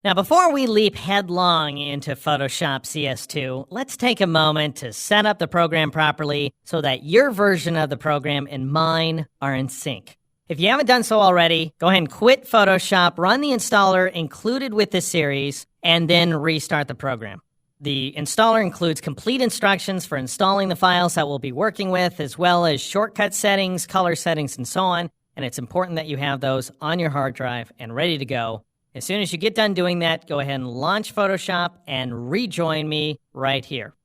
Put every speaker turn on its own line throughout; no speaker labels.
Now, before we leap headlong into Photoshop CS2, let's take a moment to set up the program properly so that your version of the program and mine are in sync. If you haven't done so already, go ahead and quit Photoshop, run the installer included with this series, and then restart the program. The installer includes complete instructions for installing the files that we'll be working with, as well as shortcut settings, color settings, and so on. And it's important that you have those on your hard drive and ready to go. As soon as you get done doing that, go ahead and launch Photoshop and rejoin me right here.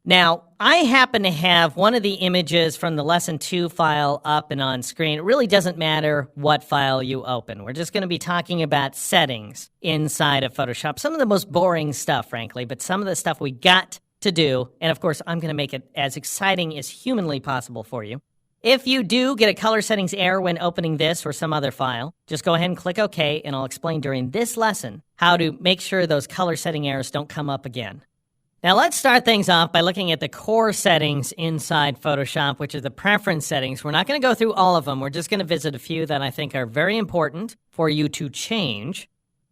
Now, I happen to have one of the images from the Lesson 2 file up and on screen. It really doesn't matter what file you open. We're just going to be talking about settings inside of Photoshop. Some of the most boring stuff, frankly, but some of the stuff we got to do. And of course, I'm going to make it as exciting as humanly possible for you. If you do get a color settings error when opening this or some other file, just go ahead and click OK, and I'll explain during this lesson how to make sure those color setting errors don't come up again. Now let's start things off by looking at the core settings inside Photoshop, which are the preference settings. We're not going to go through all of them. We're just going to visit a few that I think are very important for you to change.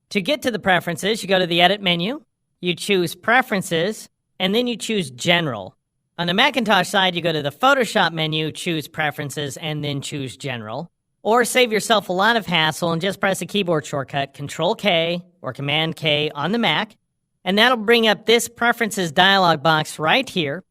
To get to the preferences, you go to the Edit menu, you choose Preferences, and then you choose General. On the Macintosh side, you go to the Photoshop menu, choose Preferences, and then choose General. Or save yourself a lot of hassle and just press the keyboard shortcut, Control-K or Command-K on the Mac, and that'll bring up this Preferences dialog box right here.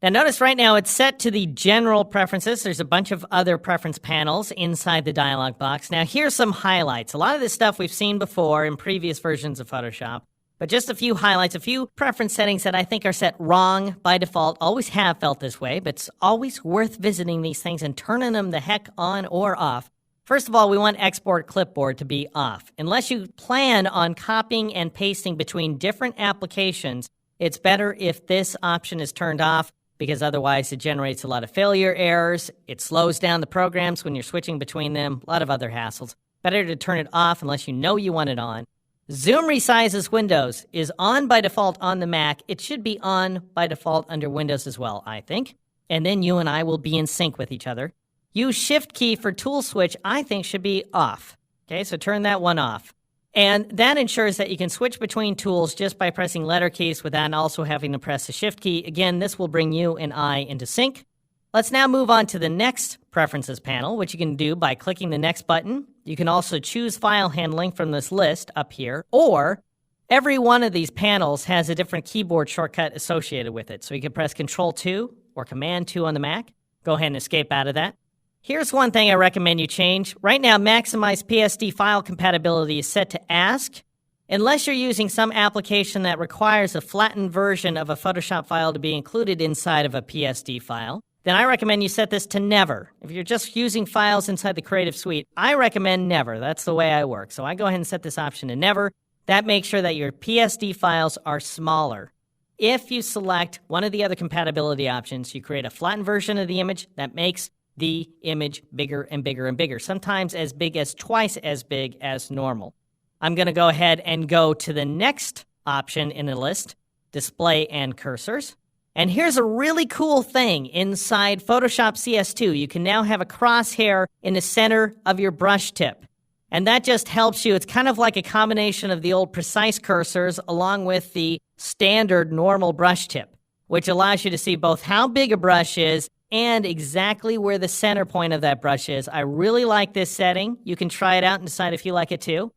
Now notice right now it's set to the General Preferences. There's a bunch of other preference panels inside the dialog box. Now here's some highlights. A lot of this stuff we've seen before in previous versions of Photoshop. But just a few highlights, a few preference settings that I think are set wrong by default. Always have felt this way, but it's always worth visiting these things and turning them the heck on or off. First of all, we want Export Clipboard to be off. Unless you plan on copying and pasting between different applications, it's better if this option is turned off because otherwise it generates a lot of failure errors. It slows down the programs when you're switching between them, a lot of other hassles. Better to turn it off unless you know you want it on. Zoom resizes windows is on by default on the Mac. It should be on by default under Windows as well, I think. And then you and I will be in sync with each other. Use Shift key for tool switch, I think should be off. Okay, so turn that one off. And that ensures that you can switch between tools just by pressing letter keys without also having to press the Shift key. Again, this will bring you and I into sync. Let's now move on to the next Preferences panel, which you can do by clicking the next button. You can also choose file handling from this list up here, or every one of these panels has a different keyboard shortcut associated with it. So you can press Control-2 or Command-2 on the Mac. Go ahead and escape out of that. Here's one thing I recommend you change. Right now, Maximize PSD file compatibility is set to Ask. Unless you're using some application that requires a flattened version of a Photoshop file to be included inside of a PSD file, then I recommend you set this to Never. If you're just using files inside the Creative Suite, I recommend Never. That's the way I work. So I go ahead and set this option to Never. That makes sure that your PSD files are smaller. If you select one of the other compatibility options, you create a flattened version of the image that makes the image bigger and bigger and bigger, sometimes as big as twice as big as normal. I'm going to go ahead and go to the next option in the list, Display and Cursors. And here's a really cool thing inside Photoshop CS2. You can now have a crosshair in the center of your brush tip. And that just helps you. It's kind of like a combination of the old precise cursors along with the standard normal brush tip, which allows you to see both how big a brush is and exactly where the center point of that brush is. I really like this setting. You can try it out and decide if you like it too.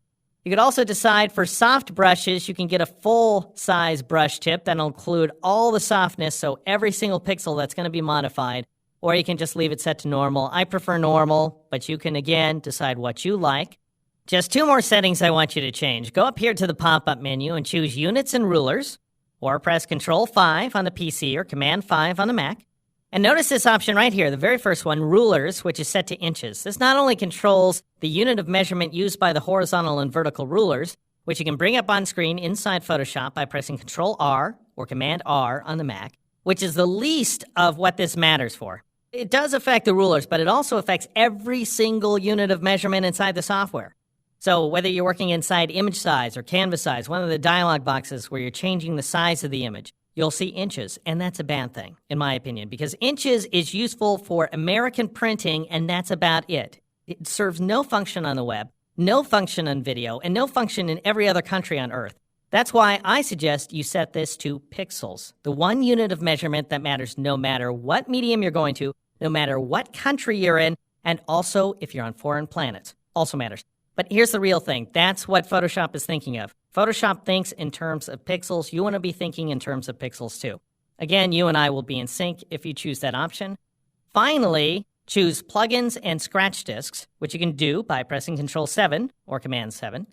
You could also decide for soft brushes, you can get a full-size brush tip that'll include all the softness, so every single pixel that's going to be modified, or you can just leave it set to normal. I prefer normal, but you can, again, decide what you like. Just two more settings I want you to change. Go up here to the pop-up menu and choose Units and Rulers, or press Control-5 on the PC or Command-5 on the Mac. And notice this option right here, the very first one, Rulers, which is set to inches. This not only controls the unit of measurement used by the horizontal and vertical rulers, which you can bring up on screen inside Photoshop by pressing Control-R or Command-R on the Mac, which is the least of what this matters for. It does affect the rulers, but it also affects every single unit of measurement inside the software. So whether you're working inside image size or canvas size, one of the dialog boxes where you're changing the size of the image, you'll see inches, and that's a bad thing, in my opinion, because inches is useful for American printing, and that's about it. It serves no function on the web, no function on video, and no function in every other country on Earth. That's why I suggest you set this to pixels, the one unit of measurement that matters no matter what medium you're going to, no matter what country you're in, and also if you're on foreign planets. Also matters. But here's the real thing. That's what Photoshop is thinking of. Photoshop thinks in terms of pixels. You want to be thinking in terms of pixels too. Again, you and I will be in sync if you choose that option. Finally, choose plugins and scratch disks, which you can do by pressing Control-7 or Command-7.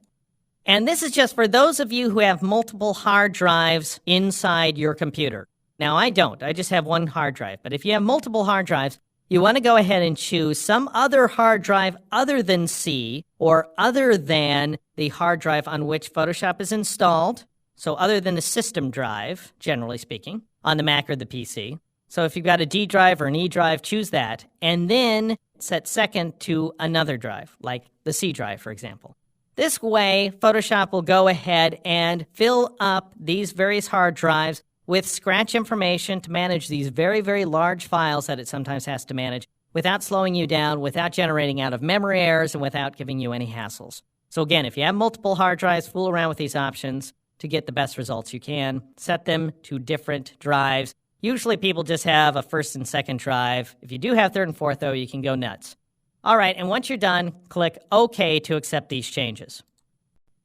And this is just for those of you who have multiple hard drives inside your computer. Now, I don't. I just have one hard drive. But if you have multiple hard drives, you want to go ahead and choose some other hard drive other than C or other than the hard drive on which Photoshop is installed. So other than the system drive, generally speaking, on the Mac or the PC. So if you've got a D drive or an E drive, choose that. And then set second to another drive, like the C drive, for example. This way, Photoshop will go ahead and fill up these various hard drives with scratch information to manage these very, very large files that it sometimes has to manage without slowing you down, without generating out of memory errors, and without giving you any hassles. So again, if you have multiple hard drives, fool around with these options to get the best results you can. Set them to different drives. Usually people just have a first and second drive. If you do have third and fourth, though, you can go nuts. All right, and once you're done, click OK to accept these changes.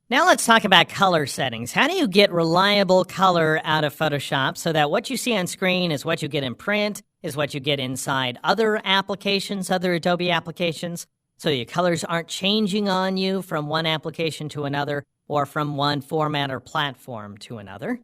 Now let's talk about color settings. How do you get reliable color out of Photoshop so that what you see on screen is what you get in print, is what you get inside other applications, other Adobe applications, so your colors aren't changing on you from one application to another or from one format or platform to another?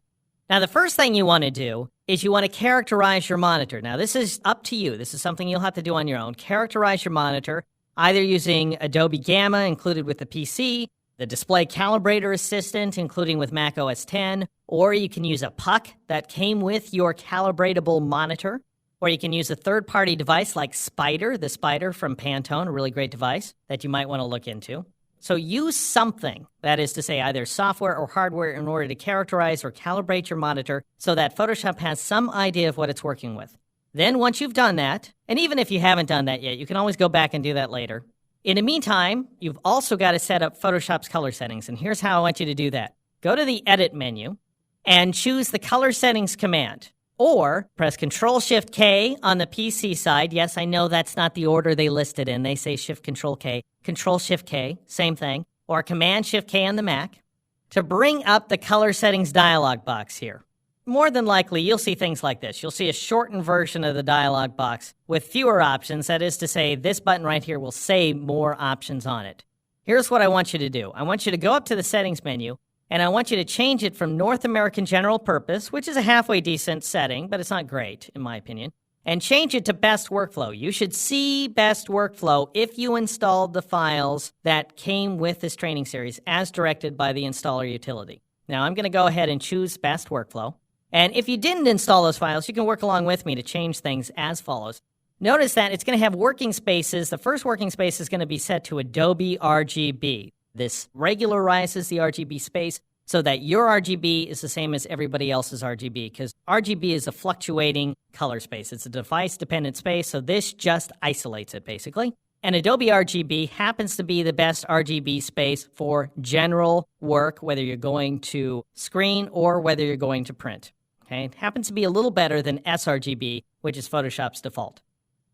Now, the first thing you want to do is you want to characterize your monitor. Now, this is up to you. This is something you'll have to do on your own. Characterize your monitor, either using Adobe Gamma included with the PC, the Display Calibrator Assistant, including with Mac OS X, or you can use a puck that came with your calibratable monitor, or you can use a third-party device like Spider, the Spider from Pantone, a really great device that you might want to look into. So use something, that is to say either software or hardware, in order to characterize or calibrate your monitor so that Photoshop has some idea of what it's working with. Then once you've done that, and even if you haven't done that yet, you can always go back and do that later. In the meantime, you've also got to set up Photoshop's color settings, and here's how I want you to do that. Go to the Edit menu and choose the Color Settings command, or press Control-Shift-K on the PC side. Yes, I know that's not the order they listed in. They say Shift-Control-K. Control-Shift-K, same thing, or Command-Shift-K on the Mac to bring up the Color Settings dialog box here. More than likely, you'll see things like this. You'll see a shortened version of the dialog box with fewer options. That is to say, this button right here will say more options on it. Here's what I want you to do. I want you to go up to the Settings menu, and I want you to change it from North American General Purpose, which is a halfway decent setting, but it's not great, in my opinion, and change it to Best Workflow. You should see Best Workflow if you installed the files that came with this training series as directed by the installer utility. Now, I'm going to go ahead and choose Best Workflow. And if you didn't install those files, you can work along with me to change things as follows. Notice that it's going to have working spaces. The first working space is going to be set to Adobe RGB. This regularizes the RGB space so that your RGB is the same as everybody else's RGB, because RGB is a fluctuating color space. It's a device-dependent space, so this just isolates it, basically. And Adobe RGB happens to be the best RGB space for general work, whether you're going to screen or whether you're going to print. Okay? It happens to be a little better than sRGB, which is Photoshop's default.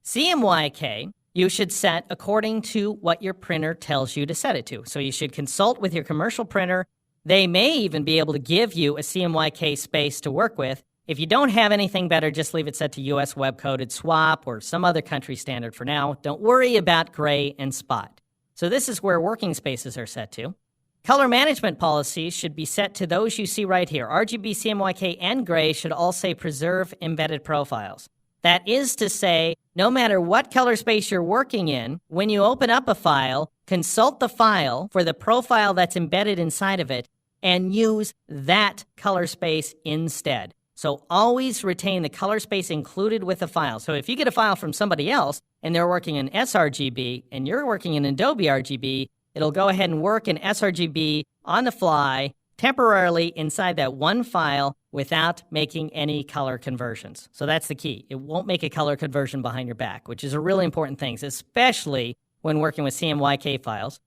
CMYK, you should set according to what your printer tells you to set it to. So you should consult with your commercial printer. They may even be able to give you a CMYK space to work with. If you don't have anything better, just leave it set to US Web-Coded Swap or some other country standard for now. Don't worry about gray and spot. So this is where working spaces are set to. Color management policies should be set to those you see right here. RGB, CMYK, and gray should all say Preserve Embedded Profiles. That is to say, no matter what color space you're working in, when you open up a file, consult the file for the profile that's embedded inside of it and use that color space instead. So always retain the color space included with the file. So if you get a file from somebody else and they're working in sRGB and you're working in Adobe RGB, it'll go ahead and work in sRGB on the fly temporarily inside that one file without making any color conversions. So that's the key. It won't make a color conversion behind your back, which is a really important thing, especially when working with CMYK files.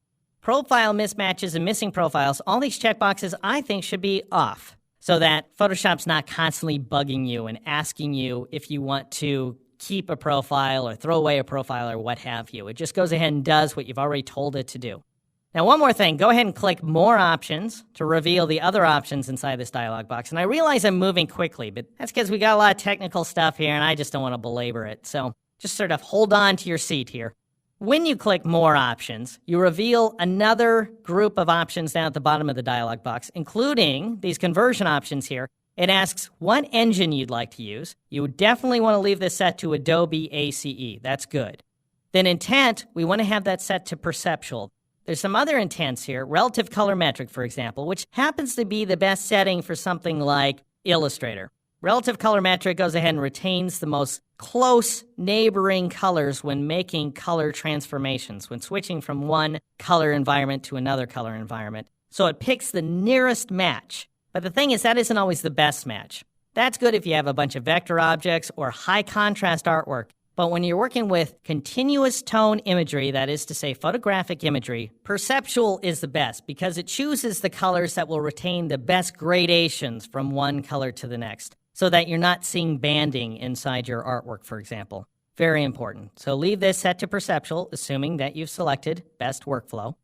profile mismatches and missing profiles, all these checkboxes I think should be off so that Photoshop's not constantly bugging you and asking you if you want to keep a profile or throw away a profile or what have you. It just goes ahead and does what you've already told it to do. Now, one more thing, go ahead and click More Options to reveal the other options inside this dialog box. And I realize I'm moving quickly, but that's because we got a lot of technical stuff here, and I just don't want to belabor it. So just sort of hold on to your seat here. When you click More Options, you reveal another group of options down at the bottom of the dialog box, including these conversion options here. It asks what engine you'd like to use. You would definitely want to leave this set to Adobe ACE. That's good. Then intent, we want to have that set to perceptual. There's some other intents here, relative colorimetric, for example, which happens to be the best setting for something like Illustrator. Relative colorimetric goes ahead and retains the most close neighboring colors when making color transformations, when switching from one color environment to another color environment. So it picks the nearest match. But the thing is, that isn't always the best match. That's good if you have a bunch of vector objects or high contrast artwork. But when you're working with continuous tone imagery, that is to say photographic imagery, perceptual is the best because it chooses the colors that will retain the best gradations from one color to the next so that you're not seeing banding inside your artwork, for example. Very important. So leave this set to perceptual, assuming that you've selected best workflow.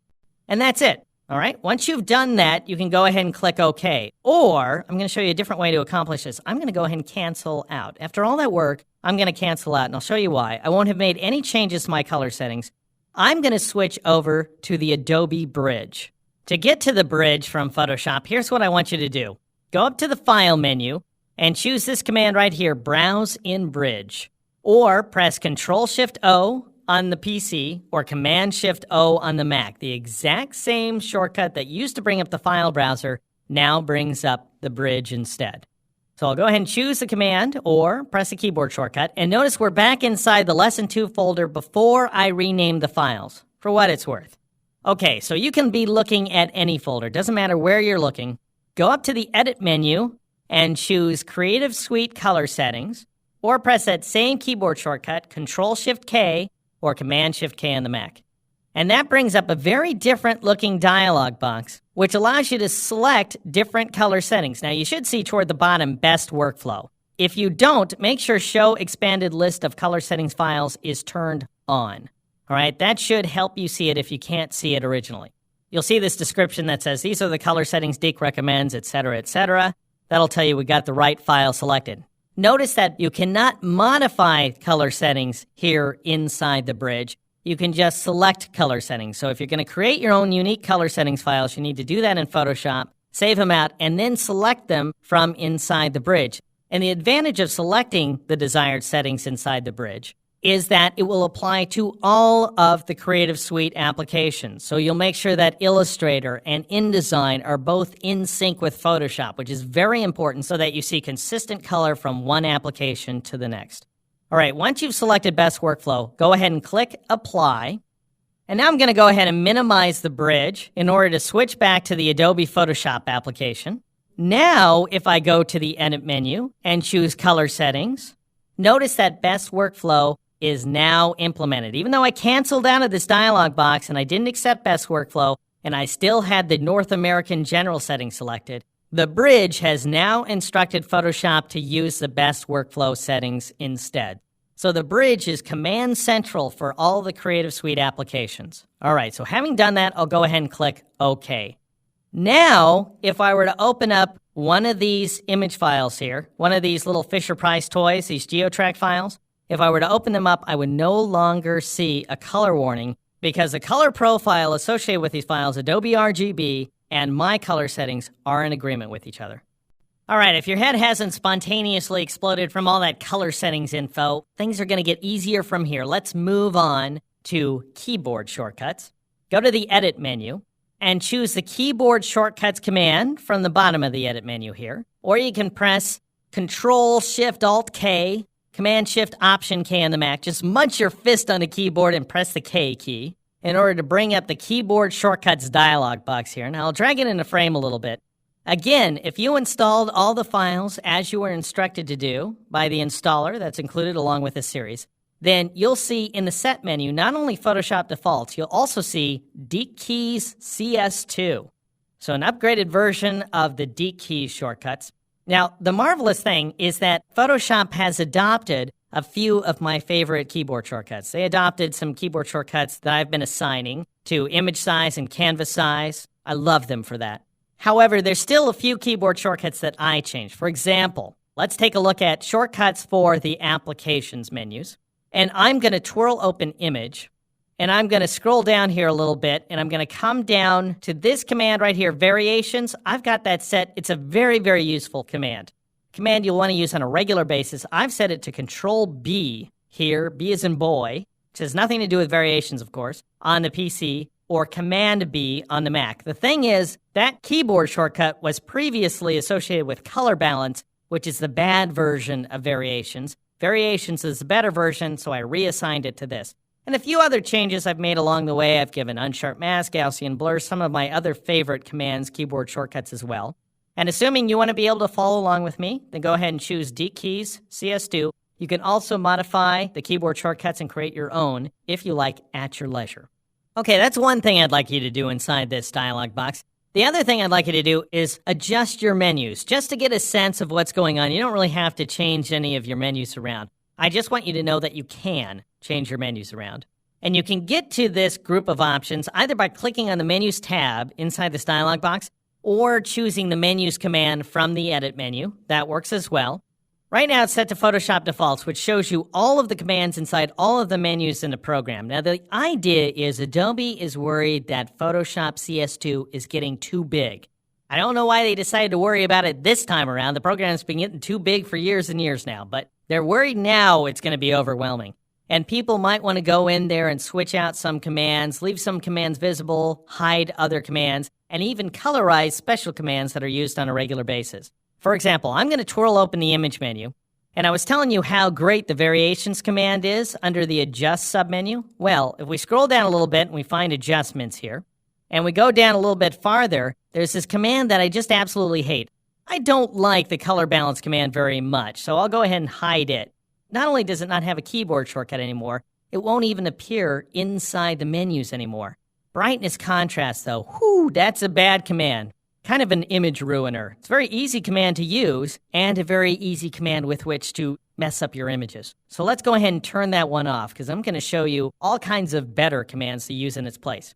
And that's it. All right, once you've done that, you can go ahead and click OK. Or, I'm going to show you a different way to accomplish this. I'm going to go ahead and cancel out. After all that work, I'm going to cancel out, and I'll show you why. I won't have made any changes to my color settings. I'm going to switch over to the Adobe Bridge. To get to the bridge from Photoshop, here's what I want you to do. Go up to the File menu and choose this command right here, Browse in Bridge. Or press Control-Shift-O on the PC or Command-Shift-O on the Mac. The exact same shortcut that used to bring up the file browser now brings up the bridge instead. So I'll go ahead and choose the command or press a keyboard shortcut. And notice we're back inside the Lesson 2 folder before I rename the files, for what it's worth. Okay, so you can be looking at any folder. Doesn't matter where you're looking. Go up to the Edit menu and choose Creative Suite Color Settings, or press that same keyboard shortcut, Control-Shift-K, or Command-Shift-K on the Mac. And that brings up a very different looking dialog box, which allows you to select different color settings. Now, you should see toward the bottom, Best Workflow. If you don't, make sure Show Expanded List of Color Settings Files is turned on. All right, that should help you see it if you can't see it originally. You'll see this description that says, these are the color settings Deke recommends, etc., etc. That'll tell you we got the right file selected. Notice that you cannot modify color settings here inside the bridge. You can just select color settings. So if you're going to create your own unique color settings files, you need to do that in Photoshop, save them out, and then select them from inside the bridge. And the advantage of selecting the desired settings inside the bridge is that it will apply to all of the Creative Suite applications. So you'll make sure that Illustrator and InDesign are both in sync with Photoshop, which is very important so that you see consistent color from one application to the next. All right, once you've selected Best Workflow, go ahead and click Apply. And now I'm going to go ahead and minimize the bridge in order to switch back to the Adobe Photoshop application. Now, if I go to the Edit menu and choose Color Settings, notice that Best Workflow is now implemented. Even though I canceled out of this dialog box and I didn't accept Best Workflow, and I still had the North American General setting selected, the bridge has now instructed Photoshop to use the Best Workflow settings instead. So the bridge is command central for all the Creative Suite applications. All right, so having done that, I'll go ahead and click OK. Now, if I were to open up one of these image files here, one of these little Fisher-Price toys, these GeoTrack files, if I were to open them up, I would no longer see a color warning because the color profile associated with these files, Adobe RGB, and my color settings are in agreement with each other. All right, if your head hasn't spontaneously exploded from all that color settings info, things are going to get easier from here. Let's move on to keyboard shortcuts. Go to the Edit menu and choose the Keyboard Shortcuts command from the bottom of the Edit menu here. Or you can press Control-Shift-Alt-K, Command-Shift-Option-K on the Mac. Just munch your fist on the keyboard and press the K key in order to bring up the Keyboard Shortcuts dialog box here. Now, I'll drag it into frame a little bit. Again, if you installed all the files as you were instructed to do by the installer that's included along with this series, then you'll see in the Set menu not only Photoshop defaults, you'll also see Deke Keys CS2. So an upgraded version of the Deke Keys shortcuts. Now, the marvelous thing is that Photoshop has adopted a few of my favorite keyboard shortcuts. They adopted some keyboard shortcuts that I've been assigning to image size and canvas size. I love them for that. However, there's still a few keyboard shortcuts that I changed. For example, let's take a look at shortcuts for the applications menus. And I'm going to twirl open image, and I'm going to scroll down here a little bit, and I'm going to come down to this command right here, variations. I've got that set. It's a very, very useful command. Command you'll want to use on a regular basis. I've set it to Control B here, B as in boy, which has nothing to do with variations, of course, on the PC, or Command B on the Mac. The thing is, that keyboard shortcut was previously associated with color balance, which is the bad version of variations. Variations is the better version, so I reassigned it to this. And a few other changes I've made along the way. I've given unsharp mask, Gaussian blur, some of my other favorite commands, keyboard shortcuts as well. And assuming you want to be able to follow along with me, then go ahead and choose Deke Keys, CS2. You can also modify the keyboard shortcuts and create your own, if you like, at your leisure. Okay, that's one thing I'd like you to do inside this dialog box. The other thing I'd like you to do is adjust your menus, just to get a sense of what's going on. You don't really have to change any of your menus around. I just want you to know that you can change your menus around. And you can get to this group of options either by clicking on the Menus tab inside this dialog box or choosing the Menus command from the Edit menu. That works as well. Right now it's set to Photoshop defaults, which shows you all of the commands inside all of the menus in the program. Now, the idea is Adobe is worried that Photoshop CS2 is getting too big. I don't know why they decided to worry about it this time around. The program's been getting too big for years and years now, but they're worried now it's going to be overwhelming. And people might want to go in there and switch out some commands, leave some commands visible, hide other commands, and even colorize special commands that are used on a regular basis. For example, I'm going to twirl open the image menu, and I was telling you how great the variations command is under the adjust submenu. Well, if we scroll down a little bit and we find adjustments here, and we go down a little bit farther, there's this command that I just absolutely hate. I don't like the color balance command very much, so I'll go ahead and hide it. Not only does it not have a keyboard shortcut anymore, it won't even appear inside the menus anymore. Brightness contrast, though, whew, that's a bad command. Kind of an image ruiner. It's a very easy command to use and a very easy command with which to mess up your images. So let's go ahead and turn that one off because I'm going to show you all kinds of better commands to use in its place.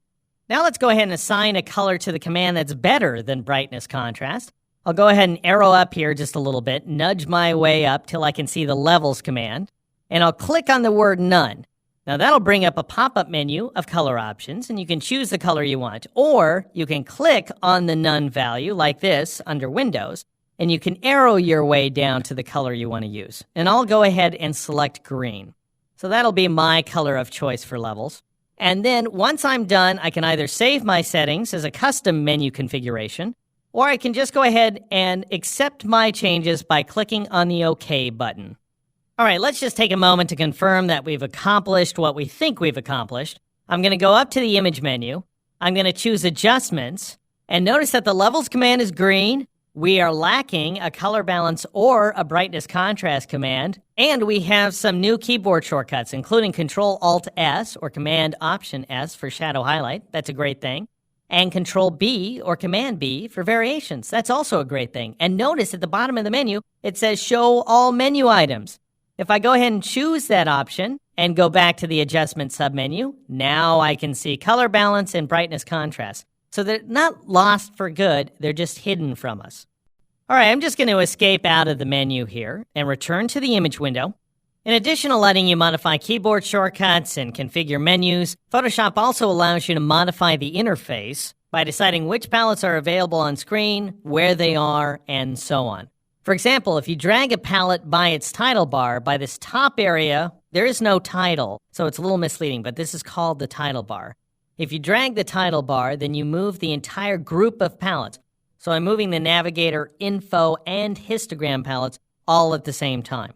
Now let's go ahead and assign a color to the command that's better than brightness contrast. I'll go ahead and arrow up here just a little bit, nudge my way up till I can see the levels command, and I'll click on the word none. Now that'll bring up a pop-up menu of color options, and you can choose the color you want. Or you can click on the none value like this under Windows, and you can arrow your way down to the color you want to use. And I'll go ahead and select green. So that'll be my color of choice for levels. And then once I'm done, I can either save my settings as a custom menu configuration, or I can just go ahead and accept my changes by clicking on the OK button. All right, let's just take a moment to confirm that we've accomplished what we think we've accomplished. I'm going to go up to the image menu. I'm going to choose adjustments. And notice that the levels command is green. We are lacking a color balance or a brightness contrast command. And we have some new keyboard shortcuts, including Control-Alt-S or Command-Option-S for shadow highlight. That's a great thing. And Control-B or Command-B for variations. That's also a great thing. And notice at the bottom of the menu, it says Show All Menu Items. If I go ahead and choose that option and go back to the adjustment submenu, now I can see color balance and brightness contrast. So they're not lost for good, they're just hidden from us. All right, I'm just going to escape out of the menu here and return to the image window. In addition to letting you modify keyboard shortcuts and configure menus, Photoshop also allows you to modify the interface by deciding which palettes are available on screen, where they are, and so on. For example, if you drag a palette by its title bar, by this top area, there is no title, so it's a little misleading, but this is called the title bar. If you drag the title bar, then you move the entire group of palettes. So I'm moving the Navigator, Info, and Histogram palettes all at the same time.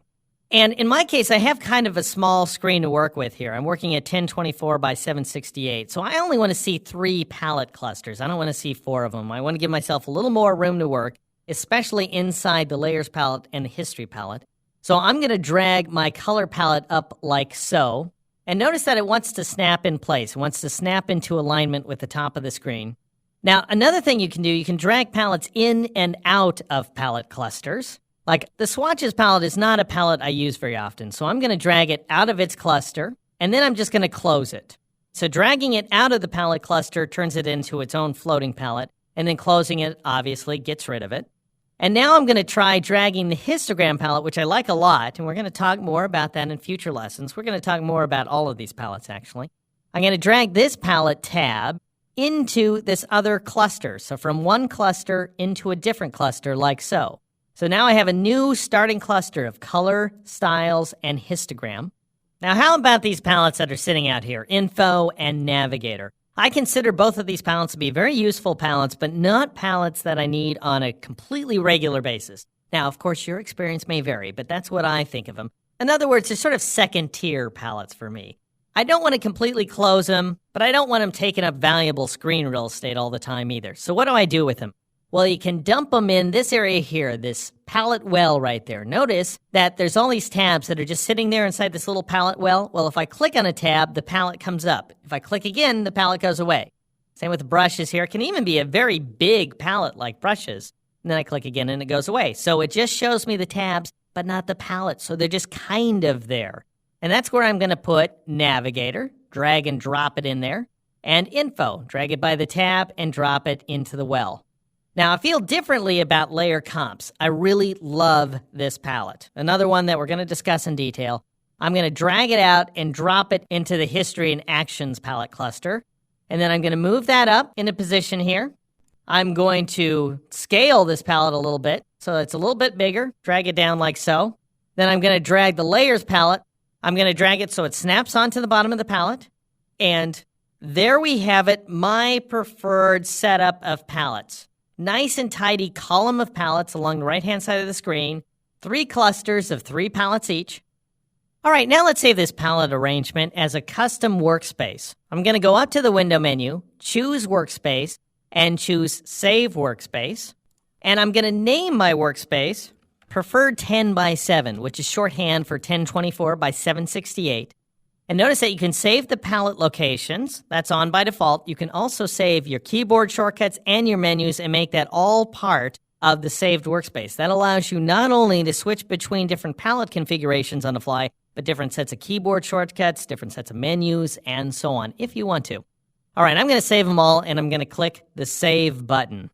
And in my case, I have kind of a small screen to work with here. I'm working at 1024 by 768, so I only want to see 3 palette clusters. I don't want to see 4 of them. I want to give myself a little more room to work, especially inside the Layers palette and the History palette. So I'm going to drag my color palette up like so. And notice that it wants to snap in place. It wants to snap into alignment with the top of the screen. Now, another thing you can do, you can drag palettes in and out of palette clusters. Like the swatches palette is not a palette I use very often. So I'm going to drag it out of its cluster, and then I'm just going to close it. So dragging it out of the palette cluster turns it into its own floating palette, and then closing it obviously gets rid of it. And now I'm going to try dragging the histogram palette, which I like a lot, and we're going to talk more about that in future lessons. We're going to talk more about all of these palettes, actually. I'm going to drag this palette tab into this other cluster. So from one cluster into a different cluster, like so. So now I have a new starting cluster of color, styles, and histogram. Now, how about these palettes that are sitting out here, Info and Navigator? I consider both of these palettes to be very useful palettes, but not palettes that I need on a completely regular basis. Now, of course, your experience may vary, but that's what I think of them. In other words, they're sort of second-tier palettes for me. I don't want to completely close them, but I don't want them taking up valuable screen real estate all the time either. So what do I do with them? Well, you can dump them in this area here, this palette well right there. Notice that there's all these tabs that are just sitting there inside this little palette well. Well, if I click on a tab, the palette comes up. If I click again, the palette goes away. Same with the brushes here. It can even be a very big palette like brushes. And then I click again and it goes away. So it just shows me the tabs, but not the palette. So they're just kind of there. And that's where I'm going to put Navigator, drag and drop it in there, and Info, drag it by the tab and drop it into the well. Now, I feel differently about layer comps. I really love this palette. Another one that we're going to discuss in detail. I'm going to drag it out and drop it into the History and Actions palette cluster. And then I'm going to move that up into position here. I'm going to scale this palette a little bit so it's a little bit bigger. Drag it down like so. Then I'm going to drag the Layers palette. I'm going to drag it so it snaps onto the bottom of the palette. And there we have it, my preferred setup of palettes. Nice and tidy column of palettes along the right-hand side of the screen. 3 clusters of 3 palettes each. All right, now let's save this palette arrangement as a custom workspace. I'm going to go up to the window menu, choose Workspace, and choose Save Workspace. And I'm going to name my workspace Preferred 10 by 7, which is shorthand for 1024 by 768. And notice that you can save the palette locations. That's on by default. You can also save your keyboard shortcuts and your menus and make that all part of the saved workspace. That allows you not only to switch between different palette configurations on the fly, but different sets of keyboard shortcuts, different sets of menus, and so on, if you want to. All right, I'm going to save them all, and I'm going to click the Save button.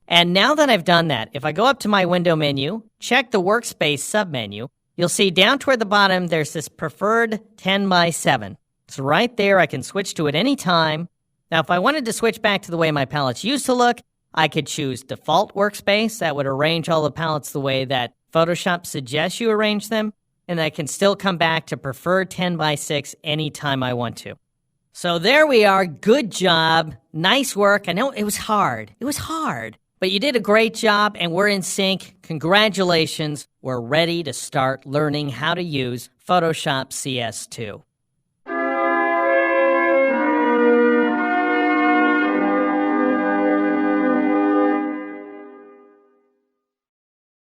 And now that I've done that, if I go up to my window menu, check the Workspace submenu, you'll see down toward the bottom, there's this Preferred 10 by 7. It's right there. I can switch to it any time. Now, if I wanted to switch back to the way my palettes used to look, I could choose Default Workspace. That would arrange all the palettes the way that Photoshop suggests you arrange them. And I can still come back to Preferred 10 by 6 anytime I want to. So there we are. Good job. Nice work. I know it was hard. It was hard. But you did a great job, and we're in sync. Congratulations. We're ready to start learning how to use Photoshop CS2.